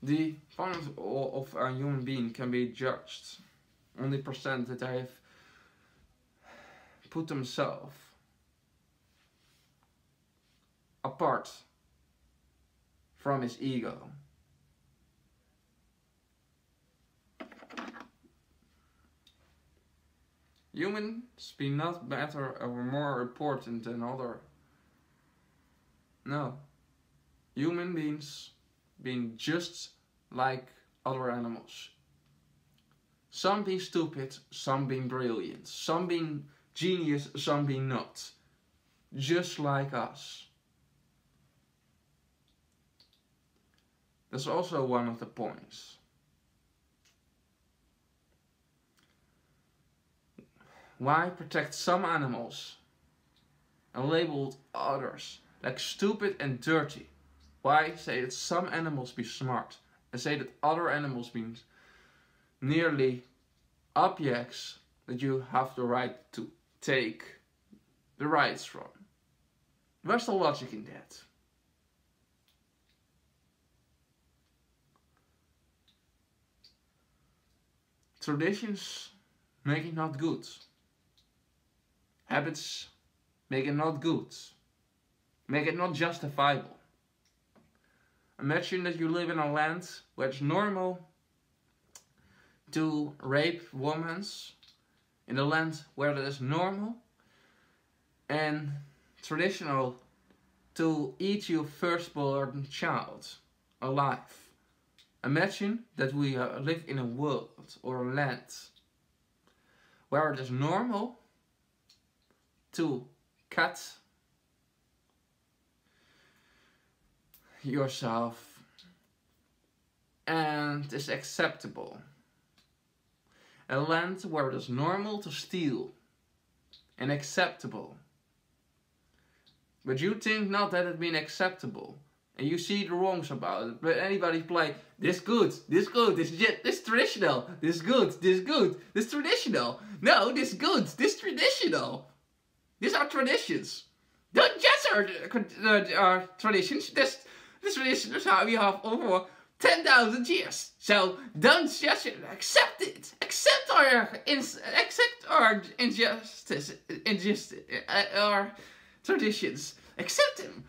The fun of a human being can be judged on the percent that they have put themselves apart from his ego. Humans be not better or more important than other. No. Human beings being just like other animals. Some being stupid, some being brilliant. Some being genius, some being not. Just like us. That's also one of the points. Why protect some animals and label others like stupid and dirty? Why say that some animals be smart and say that other animals be nearly objects that you have the right to take the rights from? Where's the logic in that? Traditions make it not good. Habits make it not good. Make it not justifiable. Imagine that you live in a land where it's normal to rape women, in a land where it is normal and traditional to eat your firstborn child alive. Imagine that we live in a world or a land where it is normal to cut yourself and is acceptable. A land where it is normal to steal and acceptable. But you think not that it been acceptable. And you see the wrongs about it. But anybody play this good, this traditional, this good, this traditional. No, this good, this traditional. These are traditions. Don't judge our traditions. This tradition is how we have over 10,000 years. So don't judge it. Accept it. Accept our injustice, our traditions. Accept them.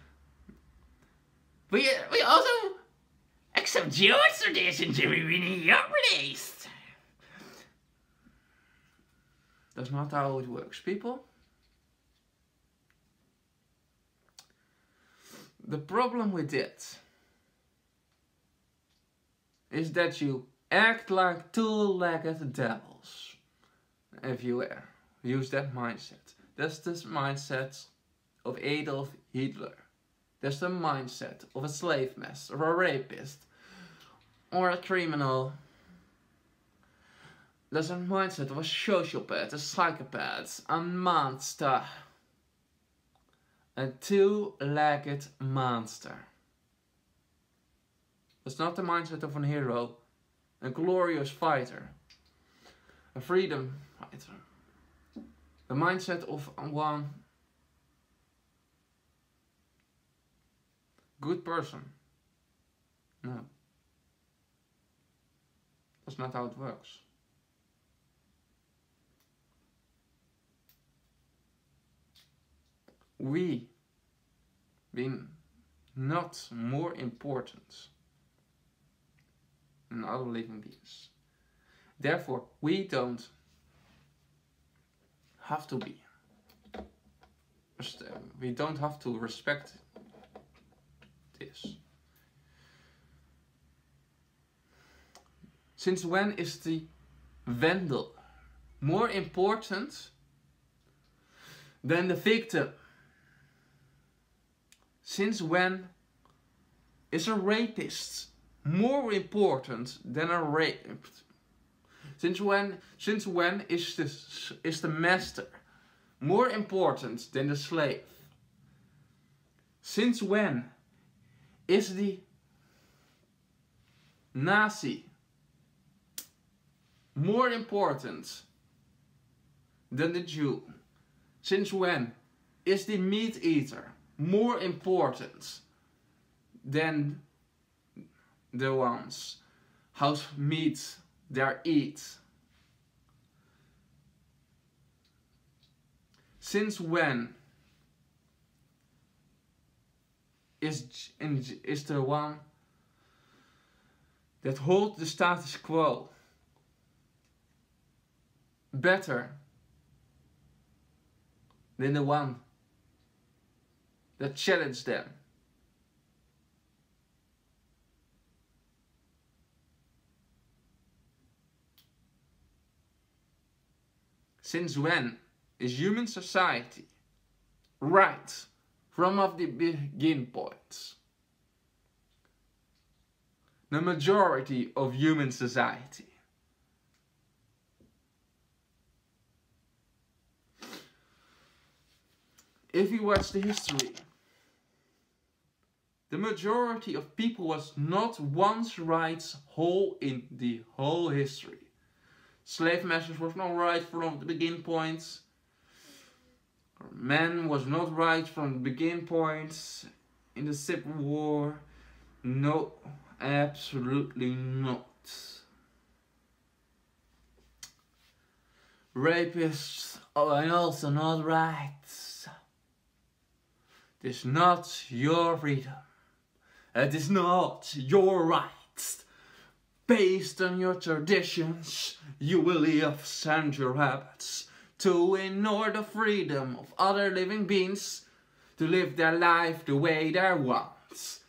We also accept your traditions if we need your place. That's not how it works, people. The problem with it is that you act like two-legged devils if you use that mindset. That's the mindset of Adolf Hitler. That's the mindset of a slave master or a rapist or a criminal. That's the mindset of a sociopath, a psychopath, a monster. A two-legged monster. That's not the mindset of a hero, a glorious fighter, a freedom fighter. The mindset of one good person. No. That's not how it works. We being not more important than other living beings. Therefore, we don't have to be. We don't have to respect this. Since when is the vandal more important than the victim? Since when is a rapist more important than a raped? Since when is the master more important than the slave? Since when is the Nazi more important than the Jew? Since when is the meat eater more important than the ones whose meat they eat. Since when is the one that holds the status quo better than the one that challenged them? Since when is human society right from of the begin point? The majority of human society. If you watch the history, the majority of people was not once right whole in the whole history. Slave masters was not right from the begin points. Man was not right from the begin points. In the Civil War, no, absolutely not. Rapists are also not right. It is not your freedom. It is not your rights. Based on your traditions, you will live and your habits to ignore the freedom of other living beings to live their life the way they want.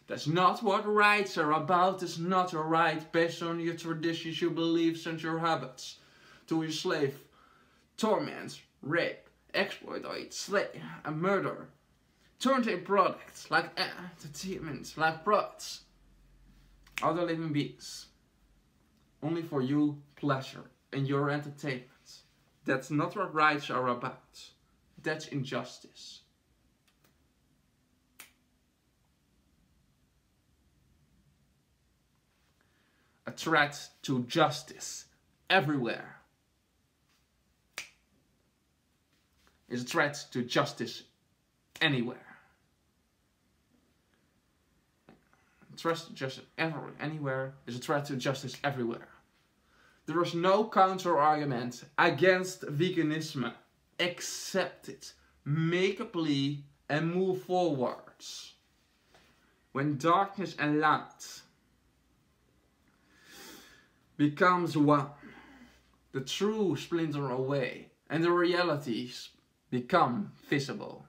That's not what rights are about. It's not your right based on your traditions, your beliefs and your habits to enslave, torment, rape, exploit, slay and murder. Turn to products like entertainment, like products, other living beings. Only for you pleasure and your entertainment. That's not what rights are about. That's injustice. A threat to justice everywhere is a threat to justice anywhere. A threat to justice anywhere is a threat to justice everywhere. There is no counter-argument against veganism. Accept it, make a plea and move forwards. When darkness and light becomes one, the truth splinter away and the realities become visible.